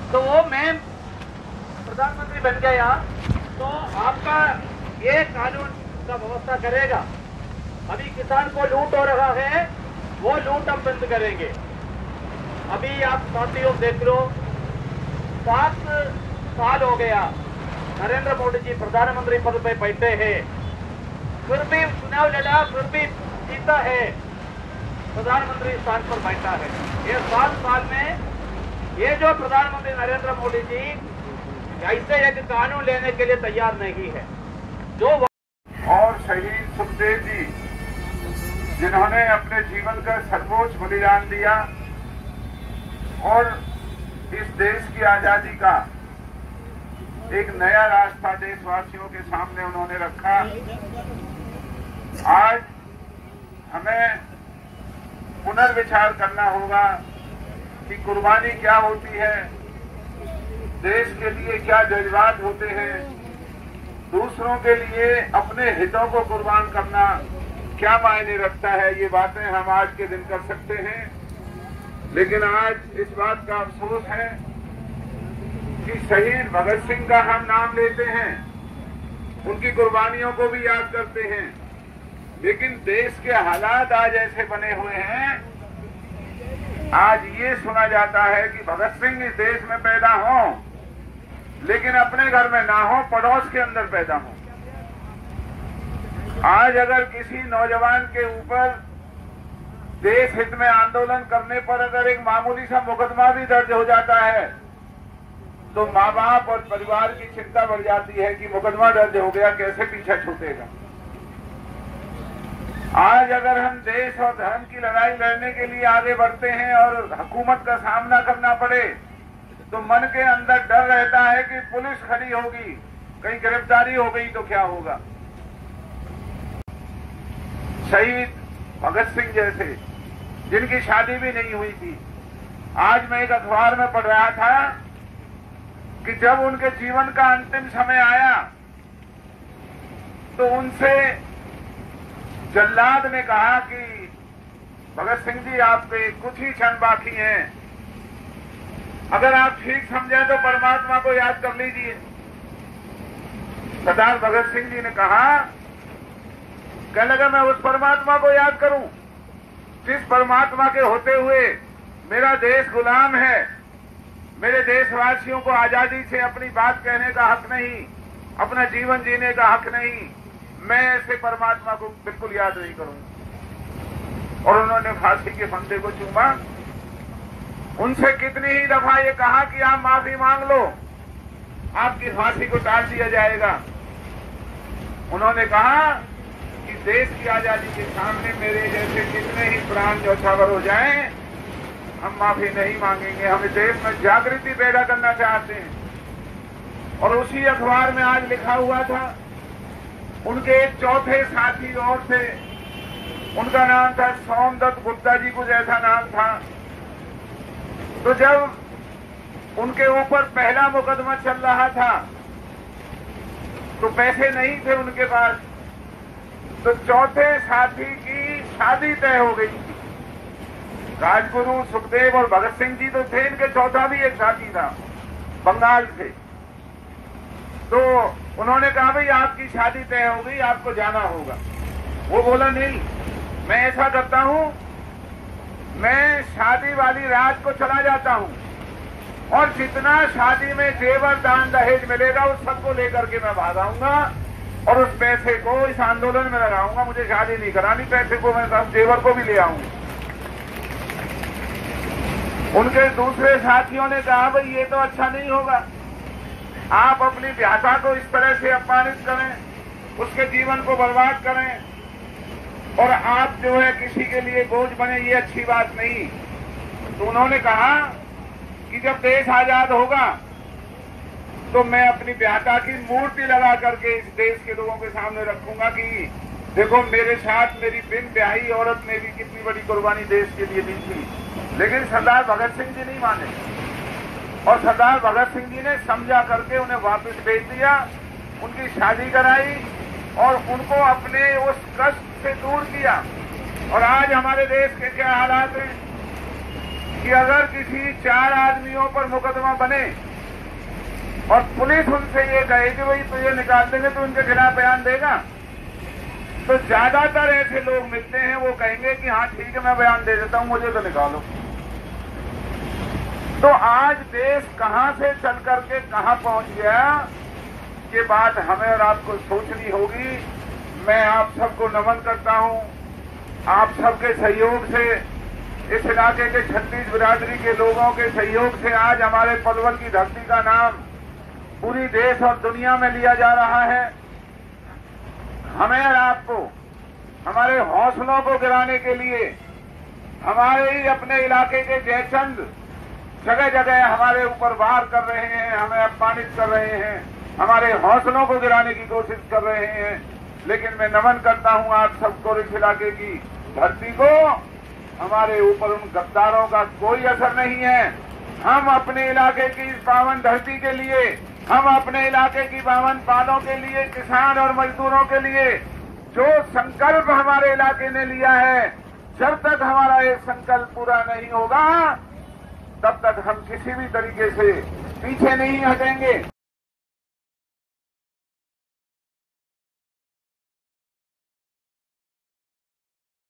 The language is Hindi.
तो वो मैं प्रधानमंत्री बन गया तो आपका ये कानून का व्यवस्था करेगा। अभी किसान को लूट हो रहा है, वो लूट हम बंद करेंगे। अभी आप साथियों देख लो, 7 साल हो गया नरेंद्र मोदी जी प्रधानमंत्री पद पे बैठे हैं, फिर भी चुनाव लड़ा, फिर भी जीता है, प्रधानमंत्री स्थान पर बैठा है। ये 7 साल में ये जो प्रधानमंत्री नरेंद्र मोदी जी ऐसे एक कानून लेने के लिए तैयार नहीं है। जो और शहीद सुखदेव जी जिन्होंने अपने जीवन का सर्वोच्च बलिदान दिया और इस देश की आजादी का एक नया रास्ता देशवासियों के सामने उन्होंने रखा। आज हमें पुनर्विचार करना होगा कि कुर्बानी क्या होती है, देश के लिए क्या जज्बात होते हैं, दूसरों के लिए अपने हितों को कुर्बान करना क्या मायने रखता है। ये बातें हम आज के दिन कर सकते हैं, लेकिन आज इस बात का अफसोस है कि शहीद भगत सिंह का हम नाम लेते हैं, उनकी कुर्बानियों को भी याद करते हैं, लेकिन देश के हालात आज ऐसे बने हुए हैं, आज ये सुना जाता है कि भगत सिंह इस देश में पैदा हो लेकिन अपने घर में ना हो, पड़ोस के अंदर पैदा हो। आज अगर किसी नौजवान के ऊपर देश हित में आंदोलन करने पर अगर एक मामूली सा मुकदमा भी दर्ज हो जाता है तो माँ बाप और परिवार की चिंता बढ़ जाती है कि मुकदमा दर्ज हो गया, कैसे पीछा छूटेगा। आज अगर हम देश और धर्म की लड़ाई लड़ने के लिए आगे बढ़ते हैं और हुकूमत का सामना करना पड़े तो मन के अंदर डर रहता है कि पुलिस खड़ी होगी, कहीं गिरफ्तारी हो गई तो क्या होगा। शहीद भगत सिंह जैसे जिनकी शादी भी नहीं हुई थी, आज मैं एक अखबार में पढ़ रहा था कि जब उनके जीवन का अंतिम समय आया तो उनसे जल्लाद ने कहा कि भगत सिंह जी आपके कुछ ही क्षण बाकी हैं, अगर आप ठीक समझे तो परमात्मा को याद कर लीजिए। सरदार भगत सिंह जी ने कहा, कहने लगा मैं उस परमात्मा को याद करूं जिस परमात्मा के होते हुए मेरा देश गुलाम है, मेरे देशवासियों को आजादी से अपनी बात कहने का हक नहीं, अपना जीवन जीने का हक नहीं, मैं ऐसे परमात्मा को बिल्कुल याद नहीं करूंगा। और उन्होंने फांसी के फंदे को चूमा। उनसे कितनी ही दफा ये कहा कि आप माफी मांग लो, आपकी फांसी को टाल दिया जाएगा। उन्होंने कहा कि देश की आजादी के सामने मेरे जैसे कितने ही प्राण न्यौछावर हो जाएं, हम माफी नहीं मांगेंगे। हम देश में जागृति पैदा करना चाहते हैं। और उसी अखबार में आज लिखा हुआ था, उनके एक चौथे साथी और थे, उनका नाम था सोमदत्त गुप्ता जी, कुछ ऐसा नाम था। तो जब उनके ऊपर पहला मुकदमा चल रहा था तो पैसे नहीं थे उनके पास, तो चौथे साथी की शादी तय हो गई थी। राजगुरु सुखदेव और भगत सिंह जी तो थे, इनके चौथा भी एक साथी था, बंगाल से। तो उन्होंने कहा भाई आपकी शादी तय हो गई, आपको जाना होगा। वो बोला नहीं, मैं ऐसा करता हूं, मैं शादी वाली रात को चला जाता हूं और जितना शादी में जेवर दान दहेज मिलेगा उस सबको लेकर के मैं भाग आऊंगा और उस पैसे को इस आंदोलन में लगाऊंगा। मुझे शादी नहीं करानी, पैसे को मैं सब जेवर को भी ले आऊंगा। उनके दूसरे साथियों ने कहा भाई ये तो अच्छा नहीं होगा, आप अपनी ब्यासा को इस तरह से अपमानित करें, उसके जीवन को बर्बाद करें और आप जो है किसी के लिए बोझ बने, ये अच्छी बात नहीं। तो उन्होंने कहा कि जब देश आजाद होगा तो मैं अपनी ब्यासा की मूर्ति लगा करके इस देश के लोगों के सामने रखूंगा कि देखो मेरे साथ मेरी बिन ब्याही औरत ने भी कितनी बड़ी कुर्बानी देश के लिए दी थी। लेकिन सरदार भगत सिंह जी नहीं माने और सरदार भगत सिंह जी ने समझा करके उन्हें वापस भेज दिया, उनकी शादी कराई और उनको अपने उस कष्ट से दूर किया। और आज हमारे देश के क्या हालात हैं, कि अगर किसी 4 आदमियों पर मुकदमा बने और पुलिस उनसे ये कहे कि भाई तो ये निकाल देंगे तो उनके खिलाफ बयान देगा, तो ज्यादातर ऐसे लोग मिलते हैं वो कहेंगे कि हाँ ठीक है मैं बयान दे देता हूं, मुझे तो निकालो। तो आज देश कहां से चल करके कहां पहुंच गया, ये बात हमें और आपको सोचनी होगी। मैं आप सबको नमन करता हूं। आप सबके सहयोग से, इस इलाके के 36 बिरादरी के लोगों के सहयोग से आज हमारे पलवल की धरती का नाम पूरी देश और दुनिया में लिया जा रहा है। हमें और आपको हमारे हौसलों को गिराने के लिए हमारे ही अपने इलाके के जयचंद जगह जगह हमारे ऊपर वार कर रहे हैं, हमें अपमानित कर रहे हैं, हमारे हौसलों को गिराने की कोशिश कर रहे हैं। लेकिन मैं नमन करता हूं आप सबको, इस इलाके की धरती को, हमारे ऊपर उन गद्दारों का कोई असर नहीं है। हम अपने इलाके की इस पावन धरती के लिए, हम अपने इलाके की पावन पालों के लिए, किसान और मजदूरों के लिए जो संकल्प हमारे इलाके ने लिया है, जब तक हमारा ये संकल्प पूरा नहीं होगा तब तक हम किसी भी तरीके से पीछे नहीं हटेंगे।